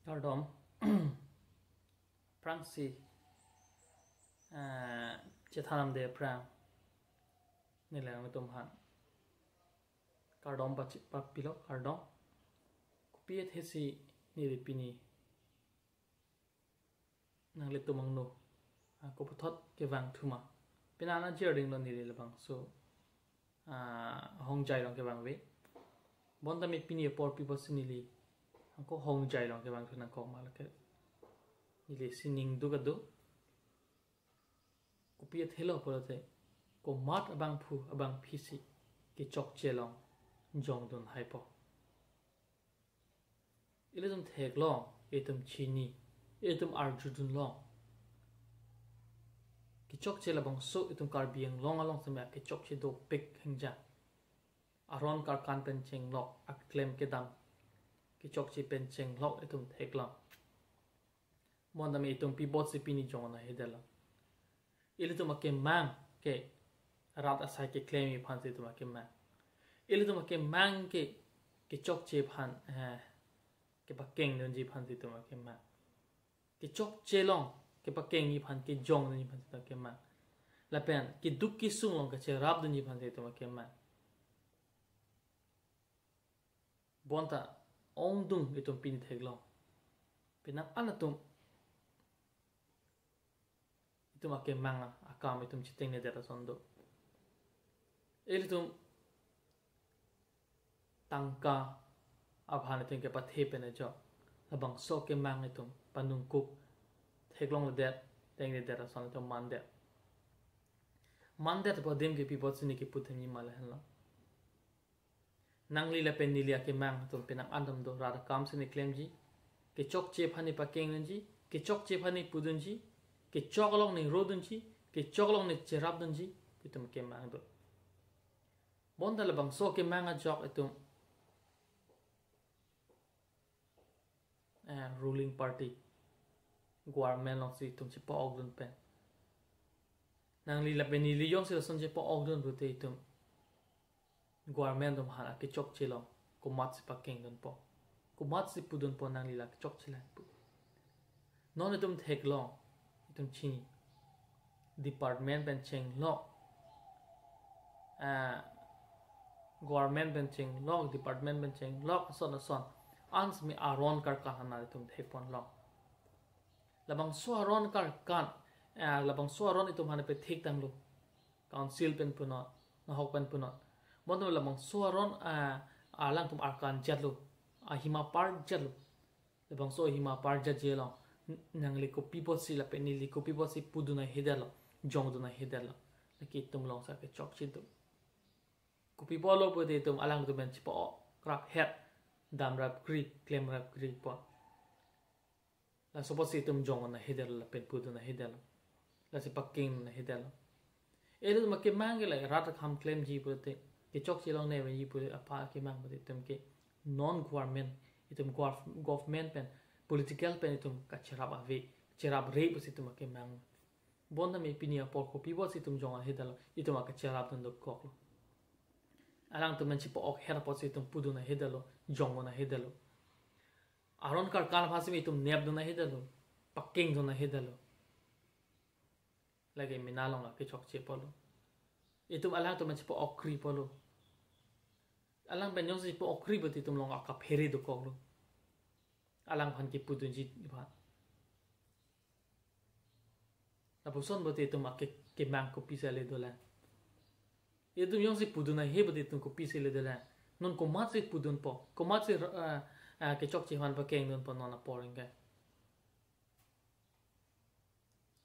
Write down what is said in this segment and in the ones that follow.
Tardom Prangsi Chethanam de Prang Nilang Tumhan Cardom Papilo Cardom Kupiet Hesi Niripini Nang Litumang no Koputot Kevang Tuma Pinana Jerding lo Nilabang so Hong Jai long Kevang we Bonda me Pini por people sinili Angko Hong Jai long Kevang Tunan Kong Malaka Nili Sining Dugado Kupiet Hello Polote Ko Mat Abang Pu Abang Pisi Ki Chok Chelong Jong Dun Hypo Ilizum Teg Long Etum Chini Etum Arjudun Long Ki Chok Chelabang So Etum Karbiang Long Along Samia Ki Chok Chedo Pik Hingja Aron Kar Kan Pen Cheng Lok Ak Klem Kedam Ki Chok Che Pen Cheng Lok Etum Teg Long Monda me Etum Pi Bot Se Pini Jong Na Hedela Ilitum Ake Mang Ke Rat Asai Ke Klemi Pan Se Tum Ake Mang Ilitum Ake Mang Ke Ki Chok Che Pan Ke Pa Keng Nun Ji Pan Se Tum Ake Mang Ki Chok Che Long Ke Pa Keng Ni Pan Ke Jong Nun Ji Pan Se Tum Ake Mang La Pen Ki Duk Ki Sung Long Ke Che Rab Nun Ji Pan Se Tum Ake Mang Bonta Ong Dung Itum Pini Theg Long Pinang Anatum Itum Ake Mang Akam Itum Chiteng Ne Deta Sondo Ilitum Tangka Abhan Itum Ke Pa The Pen Jo Abang So Ke Mang Itum Panung Kup Theg Long Le Det Teng Ne Deta Sondo Itum Mandet Mandet Po Dim Ke Pi Bot Sini Ke Putem Ni Mala Hen Long Nang Lila Pen Nilia Ke Mang Itum Pinang Andam Do Rada Kam Sini Klem Ji Ke Chok Che Pani Pa Keng Nun Ji Ke Chok Che Pani Pudun Ji Ke Chok Long Ni Rodun Ji Ke Chok Long Ni Cherab Dun Ji Itum Ke Mang Do Bonda Labang So Ke Mang A Jok Itum Ruling Party Guarmen Long Si Itum Chipa Ogdun Pen Nang Lila Pen Nili Yong Sila Son Chipa Ogdun Rute Itum Guarmen Dum Hana Ke Chok Che Long Ko Mat Si Pa Keng Dun Po Ko Mat Si Pudun Po Nang Lila Ke Chok Che Lang Pu Non Itum Thek Long Itum Chini Department Pen Cheng Long Government Ben Cheng Long Department Ben Cheng Long Son Ans Mi Aron Kar Kan Hana Itum Thek Pon Long Labang So Aron Kar Kan Labang So Aron Itum Hana Pe Thek Tang Lo Council Pen Punot Nahok Pen Punot Bonda Labang So Aron Alang Tum Arkan Jatlo Hima Park Jatlo Labang So Hima Park Jat Jelong Nang Li Ko Pipo Si La Pe Ni Li Ko Pipo Si Puduna Hedelo Jong Duna Hedelo Laki Tum Long Sa Ke Chok Chitum Ko Pipo Lo Po De Tum Alang Tum Ben Chipo Krap Het Dam Rap Kri Klem Rap Kri Po La Sopo Si Tum Jong Na Hedelo La Pen Puduna Hedelo La Si Paking Na Hedelo Elu Ma Ke Mangela Rata Kham Klem Ji Po Te Ke Chok Chi Long Ne Wen Ji Po Apa Ke Mang Po Te Tum Ke Non Government Itum Government Pen Political Pen Itum Ka Cherab Ave Cherab Re Po Si Tum Ke Mang Bonda Me Pinia Por Ko Pipo Si Tum Jong Hedelo Itum Ka Cherab Dun Do Kok Lo Alang Tum Men Chipo Ok Her Po Si Tum Puduna Hedelo Jong Na Hedelo Aron Kar Kan Phasi Itum Neb Duna Hedelo Paking Duna Hedelo Lagi Minalong Ke Chok Che Polo Itum Alang Tum Men Chipo Ok Kri Polo Alang Ben Yong Si Chipo Ok Kri But Itum Long Aka Pheri Do Kok Lo Alang Phan Ki Pudun Ji Phan Lapuson But Itum Ke Mang Ko Pisa Le Do Lan Itum Yong Si Puduna He But Itum Ko Pisa Le Do Lan Non Ko Mat Si Pudun Po Ko Mat Si Ke Chok Che Han Pa Keng Dun Po Non Na Poring Ke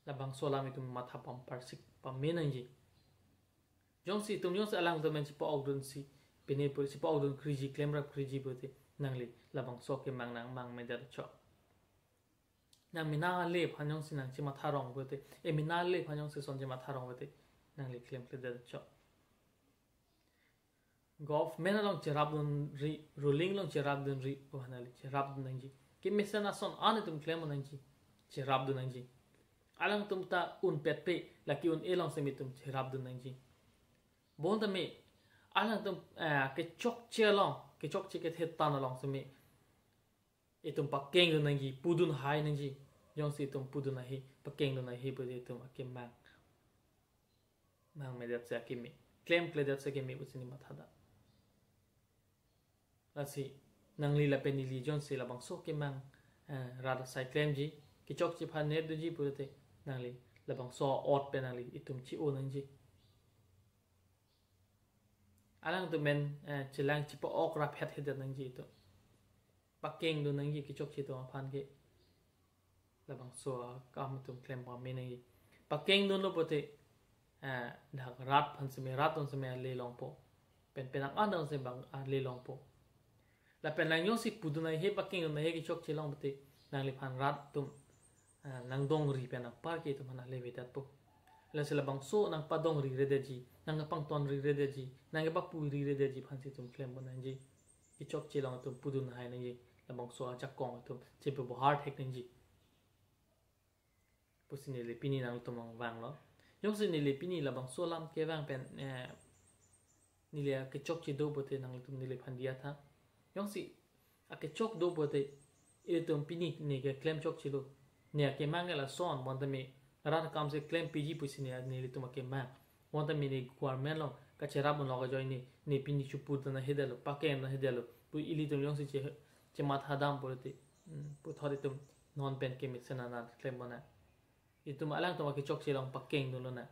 Labang Solam Itum Mat Hapam Parsik Pa Menang Ji Yong Si Itum Yong Si Alang Tum Men Chipo Ogdun Si Pene Puri Chipo Ogdun Kriji Klem Rap Kriji But Nang Li Labang So Ke Mang Nang Mang Me Der Chok Nang Mina Le Phan Yong Si Nang Chi Ma Tharong But Mina Le Phan Yong Si Son Chi Ma Tharong But Nang Li Klem Kle Der Chok Golf Mena Long Cherab Dun Ri Ruling Long Cherab Dun Ri Ko Hana Li Cherab Dun Nang Ji Ke Mesana Son An Itum Klem Nang Ji Cherab Dun Nang Ji Alang Tum Ta Un Pet Pe Laki Un Elong Se Mi Tum Cherab Dun Nang Ji Bonda Me Alang Tum Ke Chok Che Long Ke Chok Che Ke The Tan Long Se Mi itum pakeng do nangi pudun hai nangi yong si itum pudun ahi pakeng do nahi bu itum akim mang me dat sa kimi claim ple dat sa kimi usini mathada asi nangli la penili jon si la bang so ke mang rada sai claim ji ki chok chi phan net du ji purate nangli la bang so ot penali itum chi o nang ji alang tu men chilang chi po ok rap het het nang ji to pakeng do nang ji ki chok chi to phan ke la bang so kam tum claim pa me nang ji pakeng do no pote dak rat phan se me rat on se me le long po pen penang an se bang le long po la pen lang yong si pudunai he pakeng na he ki chok chi long pote nang li phan rat tum nang dong ri pen par ke tum na le vetat po la se la bang so nang pa dong ri re de ji nang pang ton ri re de ji nang ba pu ri re de ji phan si tum claim bon nang ji ki chok chi long tum pudun hai nang ji la bang so chak kong tum che pe bo heart hek nang ji pusini le pini nang tum wang lo yong si ni le pini la bang so lam ke wang pen ni le ki chok chi do pote nang tum ni le phan dia tha yong si a ke chok do pote ile tum pini ni ke claim chok chi lo ne ke mang la son mon ta mi rat kam se claim pg pusini ni le tum ke mang mon ta mi ni government lo ka chera bon lo ga join ni pini chu pu na hedalo pa ke na hedalo pu ili tum yong si che ma tha dam pote pu thori tum non pen ke mi sana na claim bona itum alang tum ke chok chi long pakeng do lo na